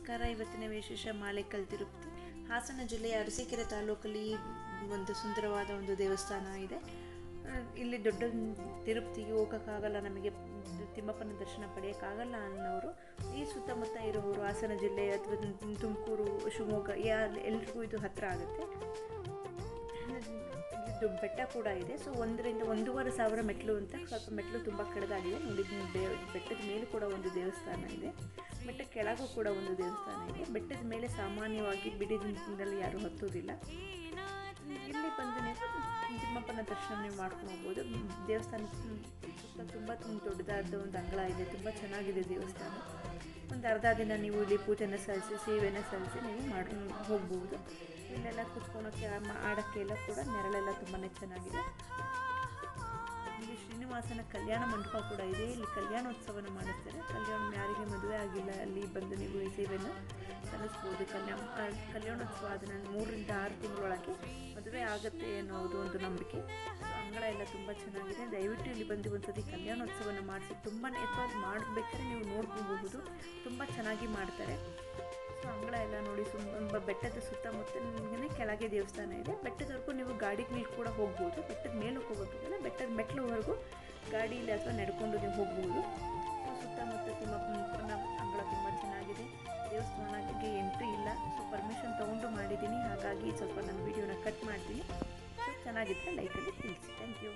ನಮಸ್ಕಾರ. ಇವತ್ತಿನ ವಿಶೇಷ ಮಾಳೇಕಲ್ ತಿರುಪತಿ. ಹಾಸನ ಜಿಲ್ಲೆಯ ಅರಸೀಕೆರೆ ತಾಲೂಕಲ್ಲಿ ಒಂದು ಸುಂದರವಾದ ಒಂದು ದೇವಸ್ಥಾನ ಇದೆ. ಇಲ್ಲಿ ದೊಡ್ಡ ತಿರುಪತಿಗೆ ಹೋಗೋಕ್ಕಾಗಲ್ಲ, ನಮಗೆ ತಿಮ್ಮಪ್ಪನ ದರ್ಶನ ಪಡೆಯೋಕ್ಕಾಗಲ್ಲ ಅನ್ನೋರು ಈ ಸುತ್ತಮುತ್ತ ಇರೋರು, ಹಾಸನ ಜಿಲ್ಲೆ ಅಥವಾ ತುಮಕೂರು, ಶಿವಮೊಗ್ಗ ಎಲ್ರಿಗೂ ಇದು ಹತ್ತಿರ ಆಗುತ್ತೆ. ಇದು ಬೆಟ್ಟ ಕೂಡ ಇದೆ. ಸೊ 1,500 ಮೆಟ್ಲು ಅಂತ, ಸ್ವಲ್ಪ ಮೆಟ್ಲು ತುಂಬ ಕಡಿದಾಗಿದೆ ನೋಡಿ. ಬೆಟ್ಟದ ಮೇಲೆ ಕೂಡ ಒಂದು ದೇವಸ್ಥಾನ ಇದೆ, ಬೆಟ್ಟ ಕೆಳಗೂ ಕೂಡ ಒಂದು ದೇವಸ್ಥಾನ ಇದೆ. ಬೆಟ್ಟದ ಮೇಲೆ ಸಾಮಾನ್ಯವಾಗಿ ಬಿಡಿ ದಿನದಲ್ಲಿ ಯಾರೂ ಹತ್ತೋದಿಲ್ಲ. ಇಲ್ಲಿ ಬಂದು ನೀವು ತಿಮ್ಮಪ್ಪನ ದರ್ಶನ ನೀವು ಮಾಡ್ಕೊಂಡು ಹೋಗ್ಬೋದು. ದೇವಸ್ಥಾನ ಸುತ್ತ ತುಂಬ ದೊಡ್ಡದಾದ ಒಂದು ಅಂಗಳ ಇದೆ, ತುಂಬ ಚೆನ್ನಾಗಿದೆ ದೇವಸ್ಥಾನ. ಒಂದು ಅರ್ಧ ದಿನ ನೀವು ಇಲ್ಲಿ ಪೂಜೆನ ಸಲ್ಲಿಸಿ, ಸೇವೆನ ಸಲ್ಲಿಸಿ ನೀವು ಹೋಗ್ಬೋದು. ಇಲ್ಲೆಲ್ಲ ಕುತ್ಕೊಳೋಕ್ಕೆ, ಆಡೋಕ್ಕೆ ಎಲ್ಲ ಕೂಡ ನೆರಳೆಲ್ಲ ತುಂಬಾ ಚೆನ್ನಾಗಿದೆ. ಇಲ್ಲಿ ಶ್ರೀನಿವಾಸನ ಕಲ್ಯಾಣ ಮಂಟಪ ಕೂಡ ಇದೆ. ಇಲ್ಲಿ ಕಲ್ಯಾಣೋತ್ಸವನ ಮಾಡಿಸ್ತಾರೆ. ಯಾರಿಗೆ ಮದುವೆ ಆಗಿಲ್ಲ ಅಲ್ಲಿ ಬಂದು ನೀವು ಈ ಸೇವೆಯನ್ನು ಸಲ್ಲಿಸ್ಬೋದು. ಕಲ್ಯಾಣೋತ್ಸವ ಆದ ನಾನು 3 ರಿಂದ 6 ತಿಂಗಳೊಳಗೆ ಮದುವೆ ಆಗುತ್ತೆ ಅನ್ನೋದು ಒಂದು ನಂಬಿಕೆ. ಅಂಗಳ ಎಲ್ಲ ತುಂಬ ಚೆನ್ನಾಗಿದೆ. ದಯವಿಟ್ಟು ಇಲ್ಲಿ ಬಂದು ಒಂದ್ಸತಿ ಕಲ್ಯಾಣೋತ್ಸವನ ಮಾಡಿಸಿ, ತುಂಬಾ ಮಾಡಬೇಕಾದ್ರೆ ನೀವು ನೋಡ್ಕೋಬಹುದು, ತುಂಬ ಚೆನ್ನಾಗಿ ಮಾಡ್ತಾರೆ. ಸೊ ಅಂಗಳ ಎಲ್ಲ ನೋಡಿ, ತುಂಬ ಬೆಟ್ಟದ ಸುತ್ತಮುತ್ತಲಿಗೆ ಕೆಳಗೆ ದೇವಸ್ಥಾನ ಇದೆ. ಬೆಟ್ಟದವರೆಗೂ ನೀವು ಗಾಡಿಗಳು ಕೂಡ ಹೋಗ್ಬೋದು. ಬೆಟ್ಟದ ಮೇಲಕ್ಕೆ ಹೋಗೋಕ್ಕಿಲ್ಲ, ಬೆಟ್ಟದ ಮೆಟ್ಲುವರೆಗೂ ಗಾಡಿಯಲ್ಲಿ ಅಥವಾ ನಡ್ಕೊಂಡು ನೀವು ಹೋಗ್ಬೋದು. ಸುತ್ತಮುತ್ತ ತಿಮ್ಮಪ್ಪನ ಅಂಗಳ ತುಂಬ ಚೆನ್ನಾಗಿದೆ. ದೇವಸ್ಥಾನಕ್ಕೆ ಎಂಟ್ರಿ ಇಲ್ಲ, ಸೊ ಪರ್ಮಿಷನ್ ತೊಗೊಂಡು ಮಾಡಿದ್ದೀನಿ. ಹಾಗಾಗಿ ಸ್ವಲ್ಪ ನಾನು ವಿಡಿಯೋನ ಕಟ್ ಮಾಡ್ತೀನಿ. ಸೊ ಚೆನ್ನಾಗಿದ್ದರೆ ಲೈಕಲ್ಲಿ ತಿಳಿಸಿ. Thank you.